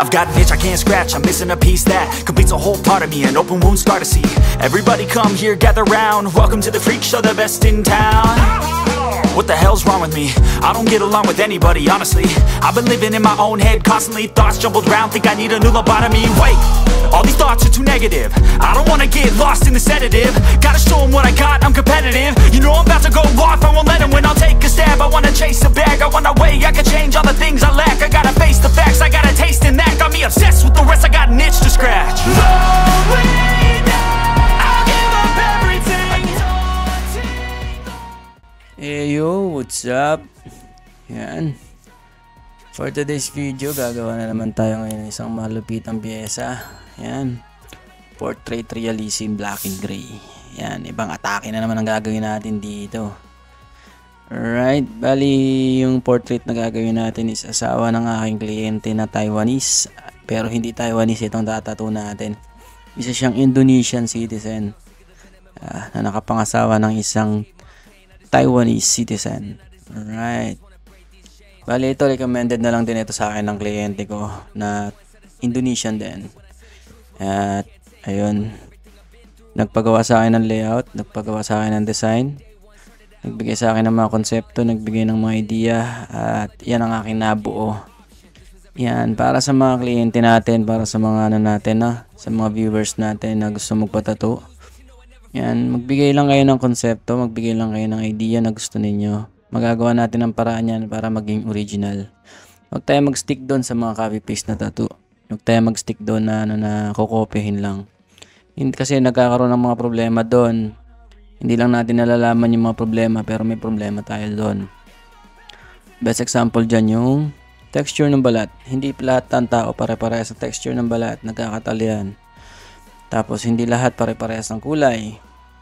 I've got an itch I can't scratch, I'm missing a piece that completes a whole part of me, an open wound scar to see. Everybody come here, gather round, welcome to the freak show, the best in town. What the hell's wrong with me? I don't get along with anybody, honestly. I've been living in my own head constantly, thoughts jumbled round, think I need a new lobotomy. Wait, all these thoughts are too negative, I don't wanna get lost in the sedative. Gotta show them what I got, I'm competitive. You know I'm about to go off, I won't let them win, I'll take a stab. I wanna chase a bag, I want a way I can change all the things I lack. I gotta face the facts, I got a taste in that. Got me obsessed with the rest, I got an itch to scratch. Hey yo, what's up? Yan. For today's video, gagawa na naman tayo ngayon ng isang malupitang pyesa. Yan. Portrait Realism Black and Gray. Yan, ibang atake na naman ang gagawin natin dito. Alright, bali yung portrait na gagawin natin is asawa ng aking kliyente na Taiwanese. Pero hindi Taiwanese itong tatattoo natin. Isa siyang Indonesian citizen na nakapangasawa ng isang Taiwanese citizen. Alright. Bali ito, recommended na lang din ito sa akin ng kliyente ko na Indonesian din. At ayun, nagpagawa sa akin ng layout, nagpagawa sa akin ng design, nagbigay sa akin ng mga konsepto, nagbigay ng mga idea, at yan ang aking nabuo. Yan, para sa mga kliyente natin, para sa mga ano natin, sa mga viewers natin na gusto magpatato. Yan, magbigay lang kayo ng konsepto, magbigay lang kayo ng idea na gusto ninyo. Magagawa natin ang paraan yan para maging original. Huwag tayo mag-stick doon sa mga copy-paste na tattoo. Huwag tayo mag-stick doon na kukopihin lang. Kasi nagkakaroon ng mga problema doon. Hindi lang natin nalalaman yung mga problema, pero may problema tayo doon. Best example dyan yung texture ng balat. Hindi lahat ng tao pare-parehas sa texture ng balat, nagkakatalian. Tapos hindi lahat pare-parehas ng kulay.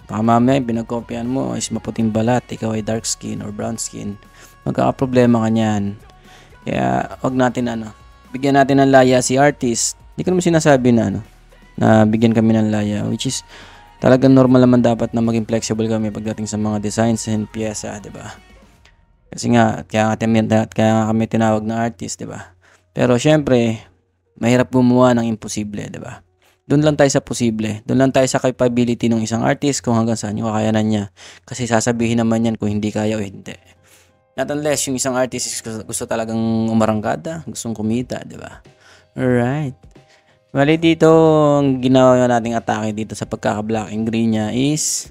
Baka mamaya pinagkopyahan mo is maputing balat, ikaw ay dark skin or brown skin. Magkakaproblema ka niyan. Kaya wag natin bigyan natin ng laya si artist. Hindi ko naman sinasabi na bigyan kami ng laya, which is talagang normal naman dapat na maging flexible kami pagdating sa mga designs and pyesa, 'di ba? Kasi nga kaya kami tinawag na artist, 'di ba? Pero syempre, mahirap gumawa ng imposible, 'di ba? Doon lang tayo sa posible. Doon lang tayo sa capability ng isang artist kung hanggang saan yung kakayanan niya. Kasi sasabihin naman yan kung hindi kaya o hindi. Not unless yung isang artist gusto talagang umarangkada, gustong kumita, di ba? Alright. Bali dito, ang ginawa nating atake dito sa pagkaka-black and gray niya is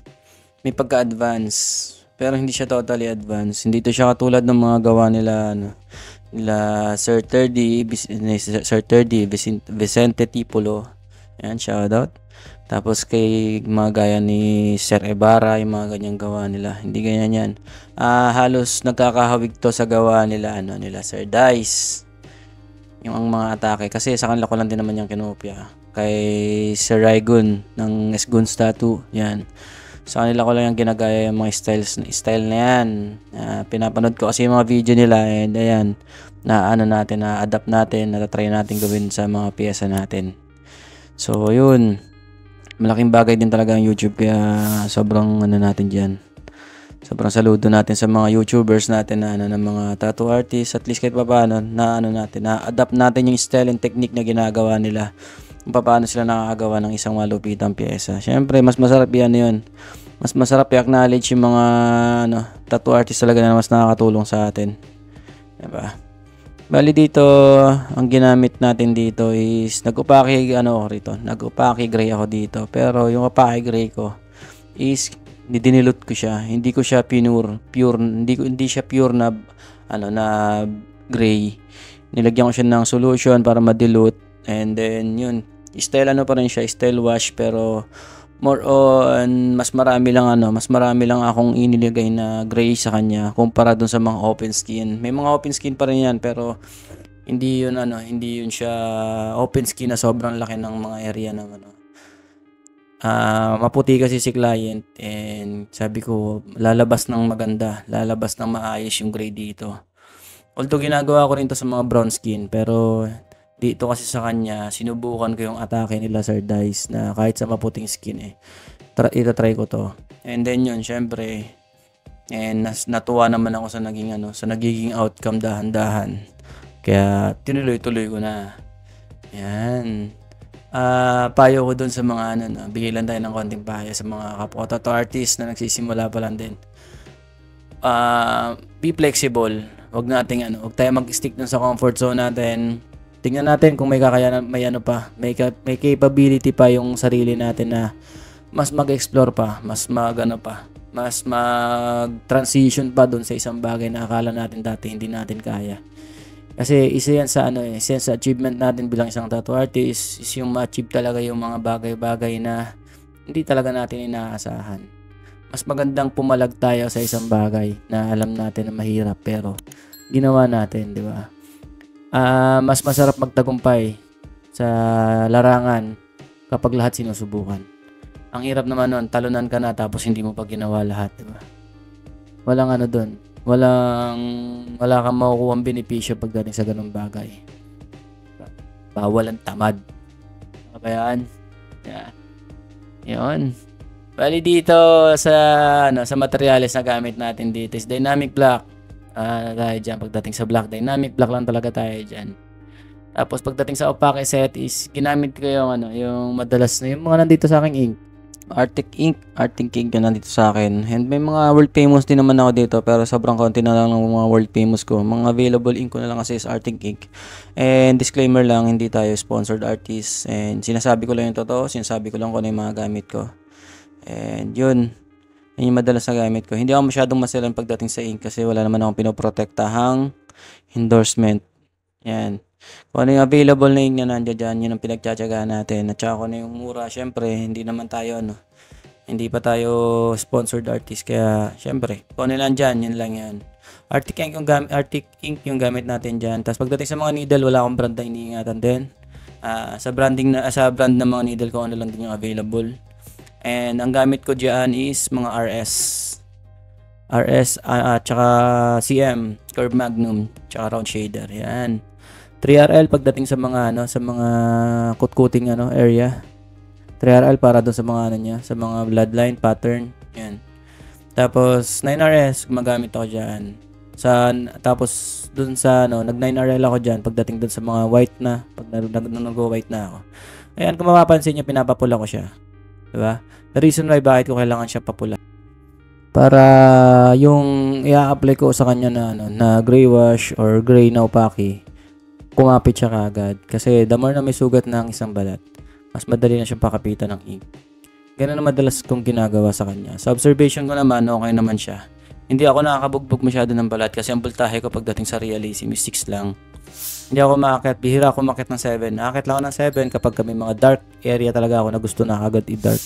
may pagka-advance. Pero hindi siya totally advanced. Hindi to siya katulad ng mga gawa nila, Sir Terdy, Vicente Tipolo. Yan, shoutout. Tapos kay mga gaya ni Sir Ibarra, yung mga ganyang gawa nila. Hindi ganyan yan. Halos nagkakahawig to sa gawa nila, nila Sir Dice. Yung ang mga atake. Kasi sa kanila ko lang din naman yung kinopya. Kay Sir Raigun ng Esgun's Tattoo. Yan. Sa kanila ko lang yung ginagaya yung mga style na yan. Pinapanood ko kasi yung mga video nila. And ayan, na-adapt natin, na-try natin gawin sa mga pyesa natin. So, yun. Malaking bagay din talaga ang YouTube. Kaya sobrang natin dyan. Sobrang saludo natin sa mga YouTubers natin na mga tattoo artists. At least kahit paano na-adapt natin yung style and technique na ginagawa nila. Kung paano sila nakakagawa ng isang malupitang pyesa. Siyempre, mas masarap yan yun. Mas masarap i-acknowledge yung mga tattoo artists talaga na mas nakakatulong sa atin. Diba? Bali dito, ang ginamit natin dito is nag-opake gray ako dito. Pero yung opake gray ko is dinilute ko siya. Hindi ko siya hindi siya pure na gray. Nilagyan ko siya ng solution para ma-dilute, and then yun, style pa rin siya, style wash, pero more on mas marami lang akong inilagay na gray sa kanya kumpara dun sa mga open skin. May mga open skin pa rin yan, pero hindi yun siya open skin na sobrang laki ng mga area ng maputi kasi si client, and sabi ko lalabas ng maganda, lalabas ng maayos yung gray dito. Although ginagawa ko rin to sa mga brown skin, pero dito kasi sa kanya, sinubukan ko yung atake nila Sir Dice na kahit sa maputing skin itatry ko to. And then yun, syempre, and natuwa naman ako sa nagiging outcome dahan-dahan. Kaya tinuloy-tuloy ko na. Yan. Payo ko dun sa mga ano, no? Bigay lang tayo ng konting payo sa mga kapwa tattoo artist na nagsisimula pa lang din. Be flexible. Huwag tayo mag-stick dun sa comfort zone natin. Tingnan natin kung may kakayanan, may may capability pa yung sarili natin na mas mag-explore pa, mas mag-transition pa dun sa isang bagay na akala natin dati hindi natin kaya. Kasi isa yan sa achievement natin bilang isang tattoo artist is yung ma-achieve talaga yung mga bagay-bagay na hindi talaga natin inaasahan. Mas magandang pumalag tayo sa isang bagay na alam natin na mahirap pero ginawa natin, di ba? Mas masarap magtagumpay sa larangan kapag lahat sinusubukan. Ang hirap naman nun, talunan ka na tapos hindi mo pa ginawa lahat, di ba? Walang ano dun. Wala kang makukuha benepisyo pagdating sa ganung bagay. Bawal ang tamad. Kabayaan. Yeah. Yun. Bali dito sa materials na gamit natin dito is dynamic block. Tayo dyan pagdating sa block. Dynamic block lang talaga tayo dyan. Tapos pagdating sa opaque set is ginamit ko yung madalas na yung mga nandito sa aking ink. Arctic ink yun nandito sa akin. And may mga world famous din naman ako dito pero sobrang konti na lang ng mga world famous ko. Mga available ink ko na lang kasi is Arctic ink. And disclaimer lang, hindi tayo sponsored artist. And sinasabi ko lang yung totoo, sinasabi ko lang kung ano yung mga gamit ko. And yun yung madalas na gamit ko. Hindi ako masyadong maselan pagdating sa ink kasi wala naman akong pinoprotektahang endorsement. Yan. Kung ano yung available na ink na nandiyan dyan, yun ang pinagtsatsagaan natin. At saka kung ano yung mura, syempre, hindi naman tayo, hindi pa tayo sponsored artist. Kaya, syempre, kung ano lang dyan, yun lang yan. Arctic ink yung gamit natin dyan. Tapos pagdating sa mga needle, wala akong brand na iniingatan din. Sa brand ng mga needle ko, ano lang din yung available. And ang gamit ko dyan is mga RS, tsaka CM, Curve Magnum, tsaka Round Shader. Yan. 3RL pagdating sa mga kutkuting area. 3RL para doon sa mga sa mga bloodline pattern. Yan. Tapos 9RS gumagamit ako diyan. Tapos doon sa nag 9RL ako diyan pagdating doon sa mga white na pag nag-white na ako. Ayan, kung mapapansin niyo pinapapula ko siya. 'Di ba? The reason why bakit ko kailangan siya papula para yung i-apply ko sa kanya na gray wash or gray na opaque kumapit siya kaagad. Kasi the more na may sugat na ang isang balat, mas madali na siyang pakapitan ng ink. Ganun na madalas kong ginagawa sa kanya. Sa observation ko naman, okay naman siya. Hindi ako nakakabugbog masyado ng balat kasi ang voltahe ko pagdating sa realism is 6 lang. Hindi ako bihira ako makit ng 7. Nakakit lang ako ng 7 kapag may mga dark area talaga ako na gusto na agad i-dark.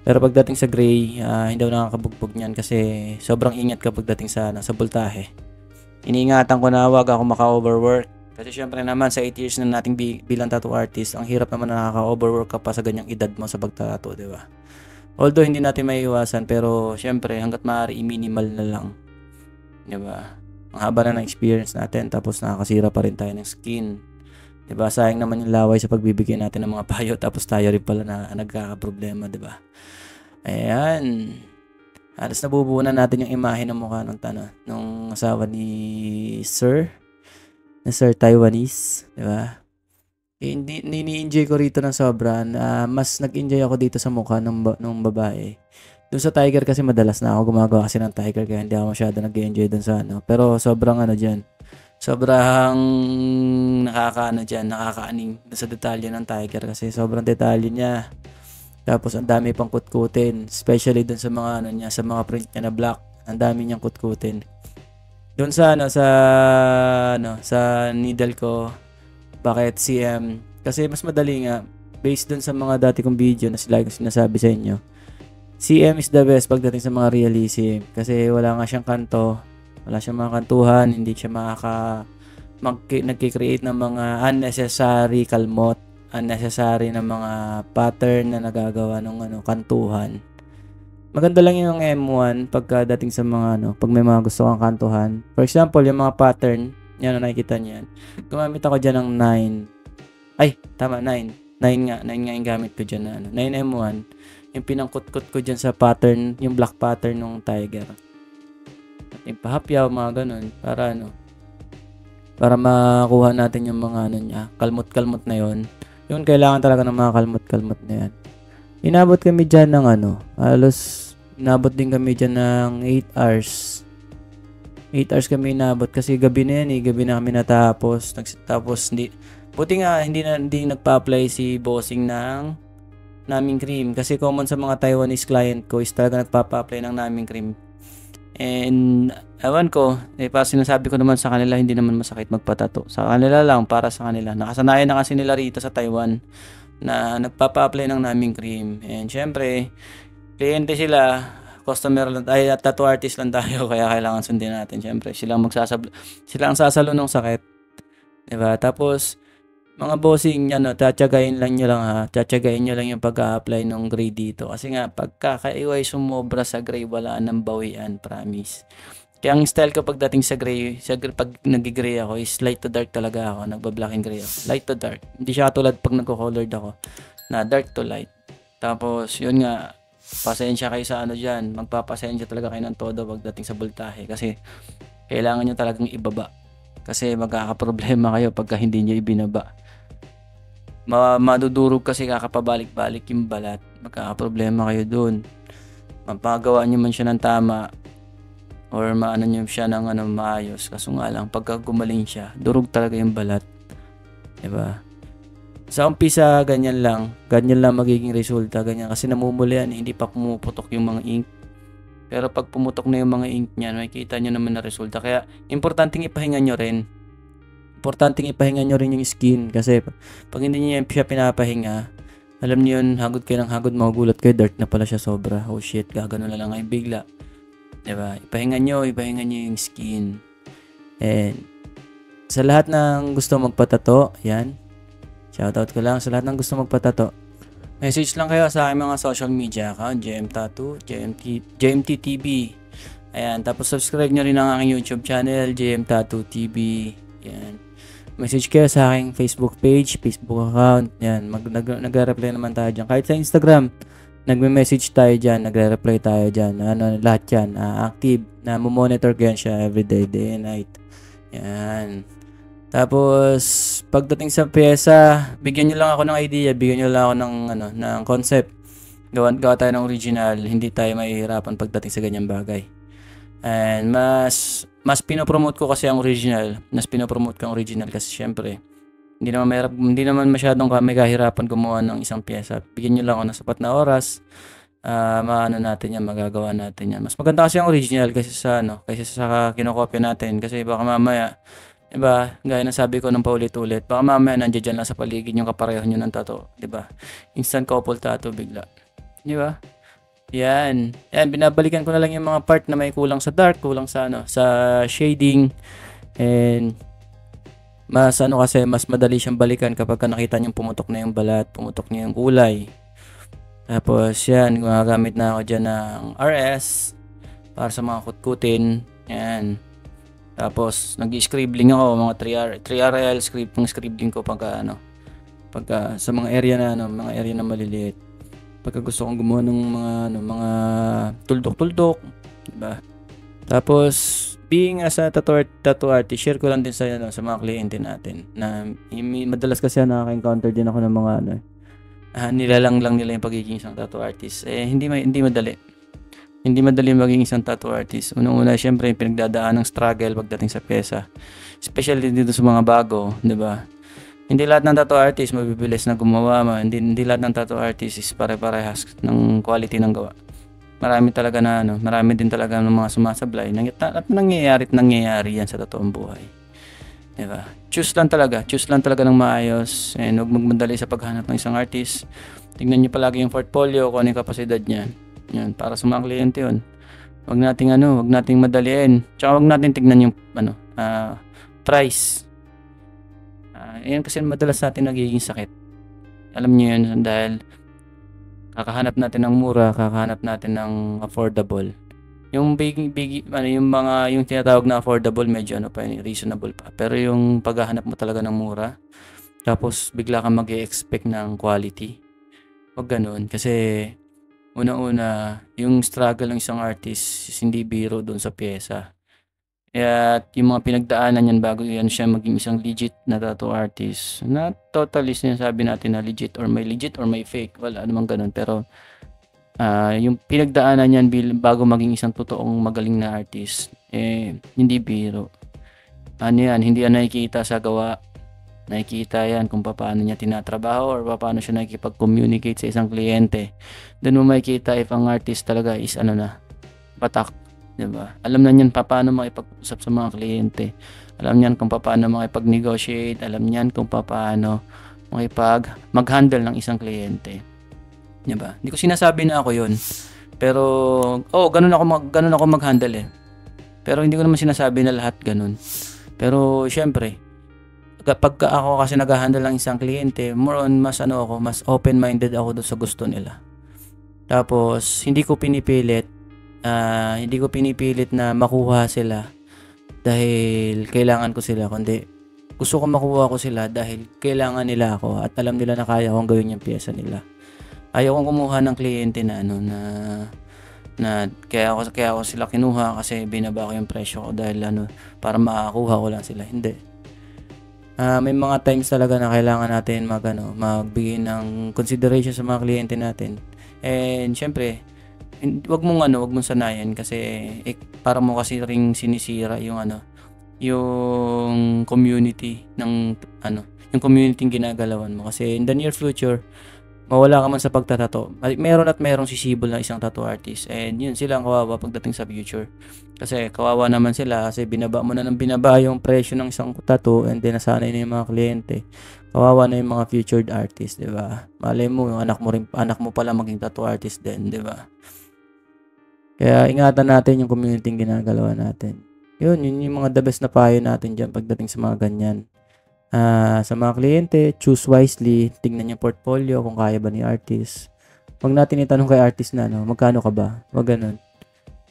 Pero pagdating sa gray, hindi ako nakakabugbog niyan kasi sobrang ingat ka pagdating sa voltahe. Iniingatan ko na wag ako maka-overwork. Kasi syempre naman sa 8 years na nating bilang tattoo artist, ang hirap naman na nakaka-overwork ka pa sa ganyang edad mo sa pagtatattoo, di ba? Although hindi natin maiiwasan, pero syempre hangga't maaari i-minimal na lang. Di ba? Ang haba na ng experience natin tapos nakakasira pa rin tayo ng skin. Di ba? Sayang naman yung laway sa pagbibigay natin ng mga payo tapos tayo rin pala na nagkakaproblema, di ba? Ayan. Halos nabubuo na natin yung imahe ng mukha nung asawa ni Sir Taiwanese, di ba? Ni-enjoy ko rito ng sobra. Mas nag-enjoy ako dito sa mukha ng babae. Doon sa tiger kasi madalas na ako gumagawa kasi ng tiger kaya hindi ako masyado nag-enjoy doon sa Pero sobrang dyan. Sobrang nakakaaning doon sa detalye ng tiger kasi sobrang detalye niya. Tapos ang dami pang kutkutin, especially doon sa mga sa mga print niya na black. Ang dami niyang kutkutin. Doon sa sa needle ko, bakit CM? Kasi mas madali nga based doon sa mga dati kong video na sila yung sinasabi sa inyo. CM is the best pagdating sa mga realism kasi wala nga siyang kanto, wala siyang mga kantuhan, hindi siya nagki-create ng mga unnecessary kalmot, unnecessary na mga pattern na nagagawa ng kantuhan. Maganda lang yung M1 pagkadating sa mga pag may mga gusto kang kantuhan. For example, yung mga pattern, yan nakikita niyan. Gumamit ako diyan ng 9. Ay, tama 9. 9 nga yung gamit ko diyan 9M1. Yung pinangkutkot ko diyan sa pattern, yung black pattern ng tiger. At yung pahapyaw mga ganun para para makuha natin yung mga ano niya, kalmot-kalmot na yon. Yun, kailangan talaga ng mga kalmot-kalmot na yan. Inabot kami dyan ng halos inabot din kami dyan ng 8 hours. 8 hours kami inabot kasi gabi na yan gabi na kami natapos. Tapos buti nga hindi nagpa-apply si bossing ng naming cream kasi common sa mga Taiwanese client ko is talaga nagpapa-apply ng naming cream. And ewan ko, pa sinasabi ko naman sa kanila hindi naman masakit magpatato. Sa kanila lang, para sa kanila. Nakasanayan na kasi nila rito sa Taiwan na nagpapa-apply ng naming cream. And syempre, kliyente sila, customer lang, tattoo artist lang tayo kaya kailangan sundin natin. Syempre, sila ang sasalo ng sakit. Diba? Tapos, mga bossing, tatyagain lang nyo lang ha. Tatyagain nyo lang yung pag-a-apply ng gray dito. Kasi nga, pagka kaiway sumobra sa gray, wala nang bawian, promise. Kaya ang style ko pagdating sa gray, pag nag-gray ako, is light to dark talaga ako. Nagba-black and gray ako. Light to dark. Hindi siya katulad pag nagko-colored ako, na dark to light. Tapos, yun nga, pasensya kayo sa dyan. Magpapasensya talaga kayo ng todo pagdating sa voltahe. Kasi, kailangan nyo talagang ibaba. Kasi magkakaproblema kayo pagka hindi nyo ibinaba. Madudurog kasi kakapabalik-balik yung balat. Magkakaproblema kayo dun. Mapagawa nyo man siya ng tama or maano nyo siya ng maayos. Kaso nga lang, pagka gumaling siya, durog talaga yung balat. Diba? Sa umpisa, ganyan lang magiging resulta. Ganyan. Kasi namumula yan, hindi pa pumuputok yung mga ink. Pero pag pumutok na yung mga ink niyan, makikita nyo naman na resulta. Kaya, importanteng ipahinga nyo rin. Importanteng ipahinga nyo rin yung skin. Kasi, pag hindi nyo siya pinapahinga, alam nyo yun, hagod kayo ng hagod, magugulat kayo, dark na pala siya sobra. Oh shit, gagano na lang ay bigla. Diba? Ipahinga nyo yung skin. And, sa lahat ng gusto magpatato, yan. Shoutout ko lang sa lahat ng gusto magpatato. Message lang kayo sa aking mga social media account, JM Tattoo, JMTTV. Ayan, tapos subscribe nyo rin ang aking YouTube channel, JM Tattoo TV. Ayan. Message kayo sa aking Facebook page, Facebook account. Ayan, nagre-reply naman tayo dyan. Kahit sa Instagram, nagme-message tayo dyan, nagre-reply tayo dyan. Lahat yan, active, na monitor ko yan siya everyday, day and night. Ayan. Tapos, pagdating sa pyesa, bigyan nyo lang ako ng idea, bigyan nyo lang ako ng concept. Gawa tayo ng original, hindi tayo mahihirapan pagdating sa ganyang bagay. And mas pinopromote ko kasi ang original. Mas pinopromote ko ang original kasi syempre, hindi naman masyadong may kahirapan gumawa ng isang pyesa. Bigyan nyo lang ako ng sapat na oras, magagawa natin yan. Mas maganda kasi ang original kaysa sa kinokopya natin. Kasi baka mamaya, diba, gaya na sabi ko ng paulit-ulit, baka mamaya nandiyan dyan lang sa paligid yung kapareho nyo ng tattoo, diba? Instant couple tattoo bigla, diba? Yan, binabalikan ko na lang yung mga part na may kulang sa dark, kulang sa shading, and kasi mas madali siyang balikan kapag nakita nyo pumutok na yung balat, pumutok na yung kulay. Tapos yan, gumagamit na ako dyan ng RS para sa mga kutkutin, yan. Tapos nag-scribbling ako mga 3RL scribbling ko pagka sa mga area na maliliit. Pagka gusto kong gumawa ng mga tuldok-tuldok, diba? Tapos being as a tattoo artist, share ko lang din sa mga kliyente natin na madalas kasi nakaka-encounter din ako ng mga nilalang lang nila yung pagiging isang tattoo artist. Hindi madali maging isang tattoo artist. Unang-una, syempre, yung pinagdadaan ng struggle pagdating sa pyesa. Especially dito sa mga bago, di ba? Hindi lahat ng tattoo artist mabibilis na gumawa. Hindi lahat ng tattoo artist is pare-parehas ng quality ng gawa. Marami din talaga ng mga sumasablay. At nangyayari yan sa totoong buhay. Di ba? Choose lang talaga ng maayos. And huwag magmadali sa paghanap ng isang artist. Tingnan niyo palagi yung portfolio, kung ano yung kapasidad niya. Yan, para sa mga kliyente yun. Wag nating madaliin. Tsaka wag natin tignan yung price. Yan kasi madalas natin nagiging sakit. Alam niyo yun dahil kakahanap natin ng mura, kakahanap natin ng affordable. Yung yung tinatawag na affordable medyo reasonable pa. Pero yung paghahanap mo talaga ng mura, tapos bigla kang mag-e-expect ng quality. Wag ganun kasi unang-una, yung struggle ng isang artist hindi biro doon sa pyesa. At yung mga pinagdaanan niyan bago yan siya maging isang legit na tattoo artist. Not totally sinasabi natin na legit or may fake. Wala namang ganun. Pero yung pinagdaanan niyan bago maging isang totoong magaling na artist, hindi biro. Ano yan, hindi yan nakikita sa gawa. Nakikita yan kung paano niya tinatrabaho or paano siya nakikipag-communicate sa isang kliyente. Doon mo makikita if ang artist talaga is batak. Diba? Alam na niyan paano makipag-usap sa mga kliyente. Alam niyan kung paano makipag-negotiate. Alam niyan kung paano mag-handle ng isang kliyente. Diba? Hindi ko sinasabi na ako yun. Pero, ganun ako mag-handle eh. Pero hindi ko naman sinasabi na lahat ganun. Pero, syempre, kapag ako kasi nag-handle ng isang kliyente, more on mas open-minded ako doon sa gusto nila. Tapos, hindi ko pinipilit na makuha sila dahil kailangan ko sila, kundi gusto ko makuha ko sila dahil kailangan nila ako at alam nila na kaya kong gawin yung piyesa nila. Ayaw kong kumuha ng kliyente na kaya ako sila kinuha kasi binaba ko yung presyo ko dahil para makakuha ko lang sila. Hindi. May mga times talaga na kailangan natin magbigay ng consideration sa mga kliyente natin. And syempre, wag mong sanayan kasi para mo kasi ring sinisira yung community ng yung community ng ginagalawan mo kasi in the near future mawala ka man sa pagtatato. Merong sisibol na isang tattoo artist and yun sila ang kawawa pagdating sa future. Kasi kawawa naman sila kasi binaba mo na ng binaba yung presyo ng isang tattoo and then nasanay na yung mga kliyente. Kawawa na yung mga featured artist, 'di ba? Malay mo yung anak mo pala maging tattoo artist din, 'di ba? Kaya ingatan natin yung community ng ginagalawan natin. Yun yung mga the best na payo natin dyan pagdating sa mga ganyan. Sa mga kliyente, choose wisely, tingnan yung portfolio kung kaya ba ni artist. Huwag natin itanong kay artist na magkano ka ba? Huwag ganun.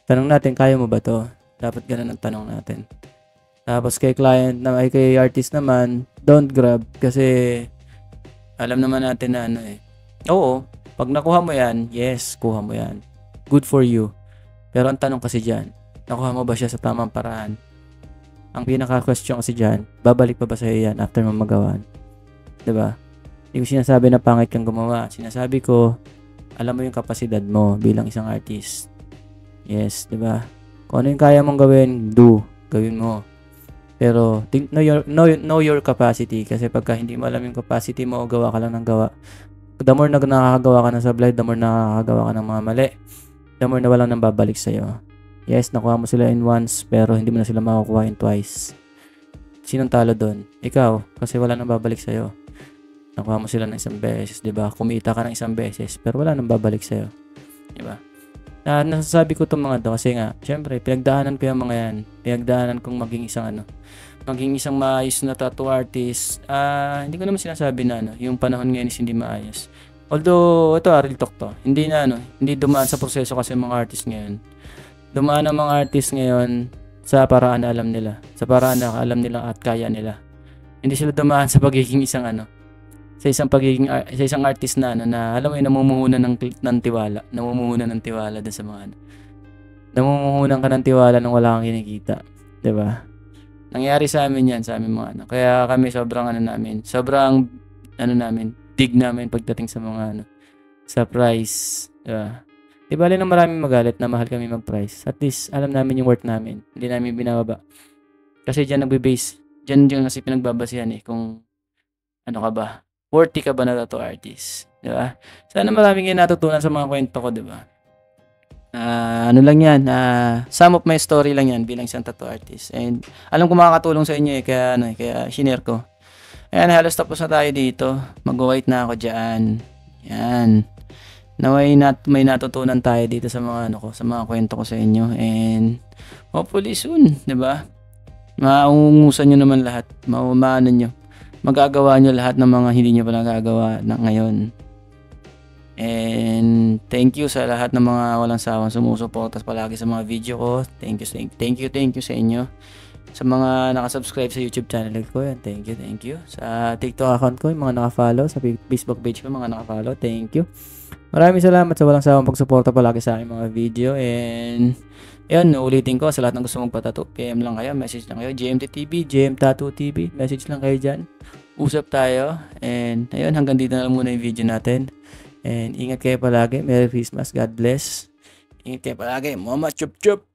Tanong natin, kaya mo ba to? Dapat ganun ang tanong natin. Tapos kay kay artist naman, don't grab kasi alam naman natin na oo, pag nakuha mo yan, yes, kuha mo yan. Good for you. Pero ang tanong kasi dyan, nakuha mo ba siya sa tamang paraan? Ang pinaka-question kasi dyan, babalik pa ba sa'yo yan after mo magawan? Diba? Hindi ko sinasabi na pangit kang gumawa. Sinasabi ko, alam mo yung kapasidad mo bilang isang artist. Yes, diba? Kung ano yung kaya mong gawin, gawin mo. Pero, know your capacity. Kasi pagka hindi mo alam yung capacity mo, gawa ka lang ng gawa. The more na nakakagawa ka ng sablay, the more nakakagawa ka ng mga mali. The more na walang nang babalik sa'yo. Yes, nakuha mo sila in once, pero hindi mo na sila makukuha in twice. Sinong talo doon? Ikaw, kasi wala nang babalik sa'yo. Nakuha mo sila ng isang beses, diba? Kumita ka ng isang beses, pero wala nang babalik sa'yo. Diba? Nasasabi ko itong mga to kasi nga, syempre, pinagdaanan ko yung mga yan. Pinagdaanan kong maging isang maayos na tattoo artist. Hindi ko naman sinasabi na yung panahon ngayon is hindi maayos. Although, ito real talk to. Hindi dumaan sa proseso kasi mga artist ngayon. Dumaan ang mga artist ngayon sa paraan na alam nila. Sa paraan na alam nila at kaya nila. Hindi sila dumaan sa pagiging isang sa isang artist na alam mo yung namumuhunan ng tiwala. Namumuhunan ng tiwala din sa mga namumuhunan ka ng tiwala nang wala kang kinikita. 'Di ba? Nangyari sa amin yan, sa amin mga Kaya kami sobrang dig namin pagdating sa mga sa price. Di bali na maraming magalit na mahal kami mag-price. At least, alam namin yung worth namin. Hindi namin binababa. Kasi dyan nagbe-base. Dyan kasi pinagbabasihan kung ka ba? Worthy ka ba na tattoo artist? Di ba? Sana maraming yung natutunan sa mga kwento ko, di ba? Lang yan. Some of my story lang yan bilang isang tattoo artist. And alam ko makakatulong sa inyo kaya shinare ko. Ayan, halos tapos na tayo dito. Mag-wait na ako dyan. Yan. Naway may natutunan tayo dito sa mga sa mga kwento ko sa inyo. And hopefully soon, 'di ba? Maungusan niyo naman lahat. Magagawa niyo lahat ng mga hindi niyo pa nagagawa ngayon. And thank you sa lahat ng mga walang sawang sumusuporta palagi sa mga video ko. Thank you sa inyo. Sa mga nakasubscribe sa YouTube channel ko, yan. Thank you. Sa TikTok account ko, yung mga nakafollow. Sa Facebook page ko, mga nakafollow. Thank you. Maraming salamat sa walang sawang pagsuporta palagi sa aking mga video. And Ayan, ulitin ko sa lahat ng gusto magpatato, PM lang kayo, message lang kayo, GMTTV, GM Tattoo TV, message lang kayo dyan. Usap tayo, and ayun, hanggang dito na lang muna yung video natin. And ingat kayo palagi, Merry Christmas, God bless. Ingat kayo palagi, Mama Chup Chup!